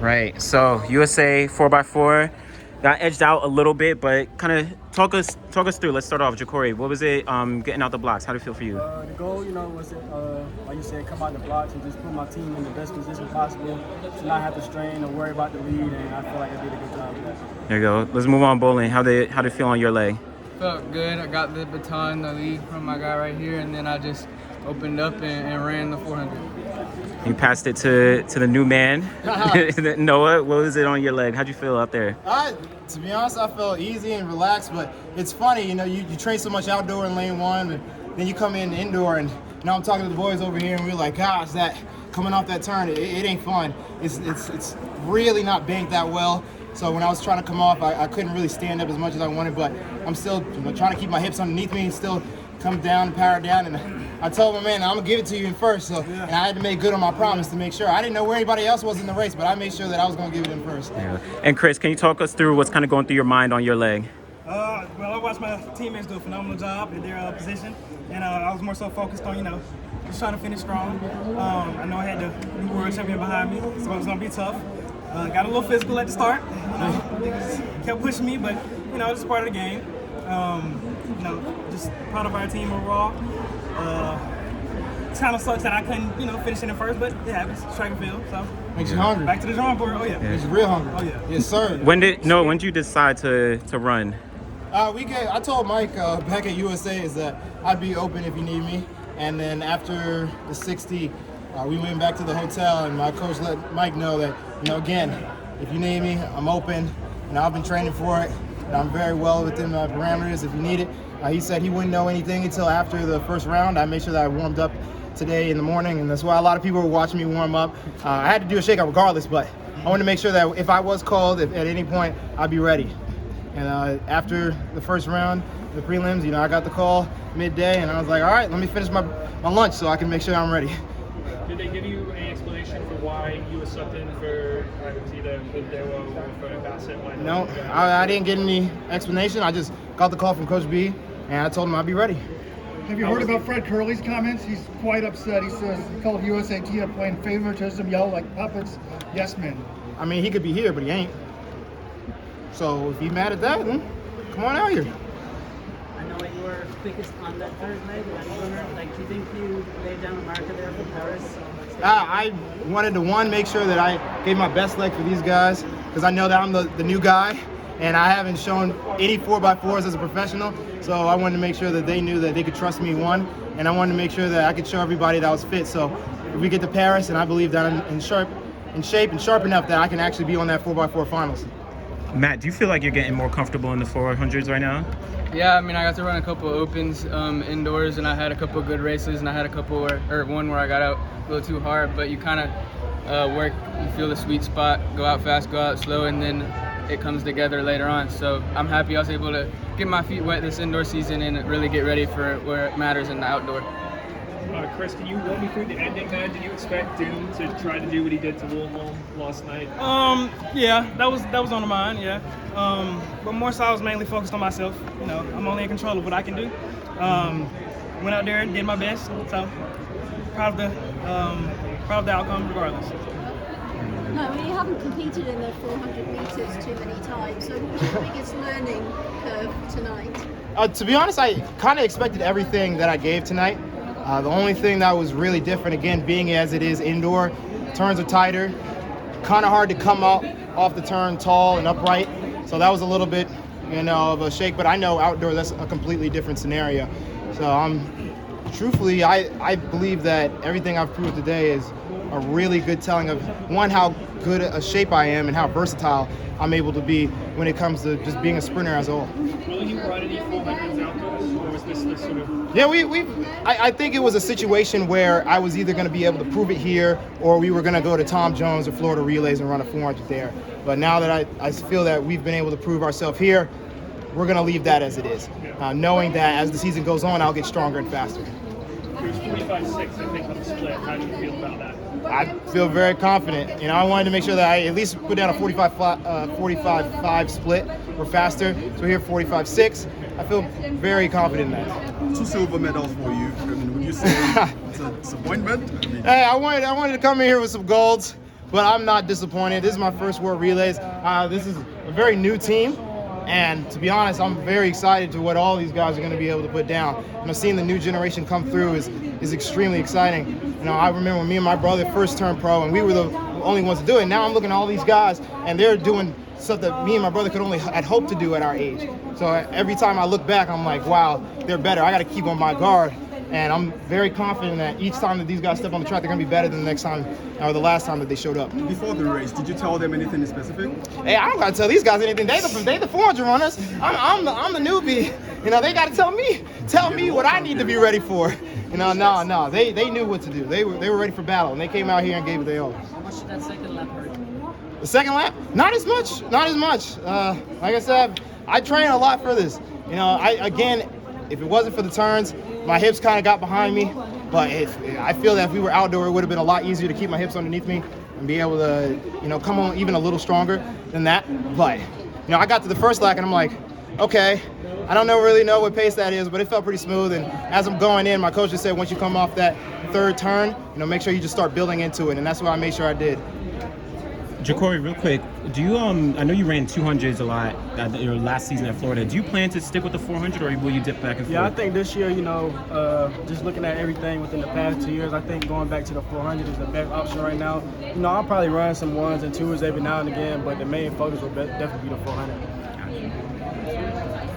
Right. So USA 4x4 got edged out a little bit, but kind of talk us through. Let's start off. Jakori, what was it getting out the blocks? How did it feel for you? The goal, was like you said, come out the blocks and just put my team in the best position possible to not have to strain or worry about the lead, and I feel like I did a good job of that. There you go. Let's move on bowling. How did it feel on your leg? Felt good. I got the baton, the lead from my guy right here, and then I just opened up and ran the 400. You passed it to the new man, Noah. What was it on your leg? How'd you feel out there? To be honest, I felt easy and relaxed, but it's funny, you train so much outdoor in lane one, but then you come in indoor, and I'm talking to the boys over here, and we're like, gosh, that coming off that turn, it ain't fun. It's really not banked that well. So when I was trying to come off, I couldn't really stand up as much as I wanted, but I'm still trying to keep my hips underneath me and still come down and power down. And I told my man, I'm gonna give it to you in first. So and I had to make good on my promise to make sure. I didn't know where anybody else was in the race, but I made sure that I was gonna give it in first. Yeah. And Chris, can you talk us through what's kind of going through your mind on your leg? Well, I watched my teammates do a phenomenal job in their position, and I was more so focused on, just trying to finish strong. I know I had the new world champion behind me, so it was gonna be tough. Got a little physical at the start. Niggas kept pushing me, but it's part of the game. Just proud of our team overall. It kind of sucks that I couldn't, finish in first, but it happens. It's track and field, so. Makes you hungry. Back to the drawing board. Oh yeah. Makes you real hungry. Oh yeah. Yes, sir. When did you decide to run? I told Mike back at USA is that I'd be open if you need me, and then after the 60, we went back to the hotel, and my coach let Mike know that, again, if you need me, I'm open, and I've been training for it, and I'm very well within my parameters if you need it. He said he wouldn't know anything until after the first round. I made sure that I warmed up today in the morning, and that's why a lot of people were watching me warm up. I had to do a shakeout regardless, but I wanted to make sure that if I was called, if at any point, I'd be ready. And after the first round, the prelims, I got the call midday, and I was like, all right, let me finish my lunch so I can make sure I'm ready. Did they give you any explanation for why you were subbed in for either Dewa or for Bassett? No, I didn't get any explanation. I just got the call from Coach B, and I told him I'd be ready. Have you heard about Fred Kerley's comments? He's quite upset. He says he called USATF playing favoritism, yell like puppets, yes men. I mean, he could be here, but he ain't. So if he's mad at that, then come on out here. I know you were quickest on that third leg. Do you think you laid down a marker there for Paris? I wanted to, make sure that I gave my best leg for these guys, because I know that I'm the new guy, and I haven't shown any 4x4s as a professional, so I wanted to make sure that they knew that they could trust me, and I wanted to make sure that I could show everybody that I was fit. So if we get to Paris, and I believe that I'm in shape and sharp enough that I can actually be on that 4x4 finals. Matt, do you feel like you're getting more comfortable in the 400s right now? Yeah, I mean, I got to run a couple opens indoors, and I had a couple of good races, and I had a couple one where I got out a little too hard, but you kind of work, you feel the sweet spot, go out fast, go out slow, and then it comes together later on. So I'm happy I was able to get my feet wet this indoor season and really get ready for where it matters in the outdoor. Chris, can you walk me through the ending, man? Did you expect Doom to try to do what he did to Warholm last night? Yeah, that was on the mind, yeah. But more so I was mainly focused on myself. I'm only in control of what I can do. Went out there and did my best, so proud of the outcome regardless. No, you haven't competed in the 400 meters too many times, so what was your biggest learning curve tonight? To be honest, I kind of expected everything that I gave tonight. The only thing that was really different, again, being as it is indoor, turns are tighter, kind of hard to come up off the turn tall and upright. So that was a little bit, of a shake, but I know outdoor, that's a completely different scenario. So truthfully, I believe that everything I've proved today is a really good telling of, one, how good a shape I am and how versatile I'm able to be when it comes to just being a sprinter as a whole. Will you run any 400s outdoors, or was this the sort of... Yeah, I think it was a situation where I was either going to be able to prove it here, or we were going to go to Tom Jones or Florida Relays and run a 400 there. But now that I feel that we've been able to prove ourselves here, we're going to leave that as it is, knowing that as the season goes on, I'll get stronger and faster. It was 45-6, I think, on the split. How do you feel about that? I feel very confident. I wanted to make sure that I at least put down a 45-5 split or faster. So here, 45-6. I feel very confident in that. 2 silver medals for you. I mean, would you say it's a disappointment? Hey, I wanted to come in here with some golds, but I'm not disappointed. This is my first World Relays. This is a very new team. And to be honest, I'm very excited to what all these guys are going to be able to put down. Seeing the new generation come through is extremely exciting. I remember when me and my brother first turned pro, and we were the only ones to do it. Now I'm looking at all these guys, and they're doing stuff that me and my brother could only had hoped to do at our age. So every time I look back, I'm like, wow, they're better. I got to keep on my guard. And I'm very confident that each time that these guys step on the track, they're going to be better than the next time or the last time that they showed up. Before the race, did you tell them anything specific? Hey, I don't got to tell these guys anything. They the 400 runners. I'm the newbie. They got to tell me what I need to be ready for. No. They knew what to do. They were ready for battle, and they came out here and gave it their all. How much did that second lap hurt? The second lap? Not as much. Like I said, I train a lot for this. If it wasn't for the turns, my hips kind of got behind me. But I feel that if we were outdoor, it would have been a lot easier to keep my hips underneath me and be able to, come on even a little stronger than that. But, I got to the first lap and I'm like, okay, I don't really know what pace that is, but it felt pretty smooth. And as I'm going in, my coach just said, once you come off that third turn, make sure you just start building into it. And that's what I made sure I did. Jakori, real quick, do you I know you ran 200s a lot your last season at Florida. Do you plan to stick with the 400, or will you dip back and forth? Yeah, I think this year, just looking at everything within the past 2 years, I think going back to the 400 is the best option right now. I'll probably run some 1s and 2s every now and again, but the main focus will definitely be the 400.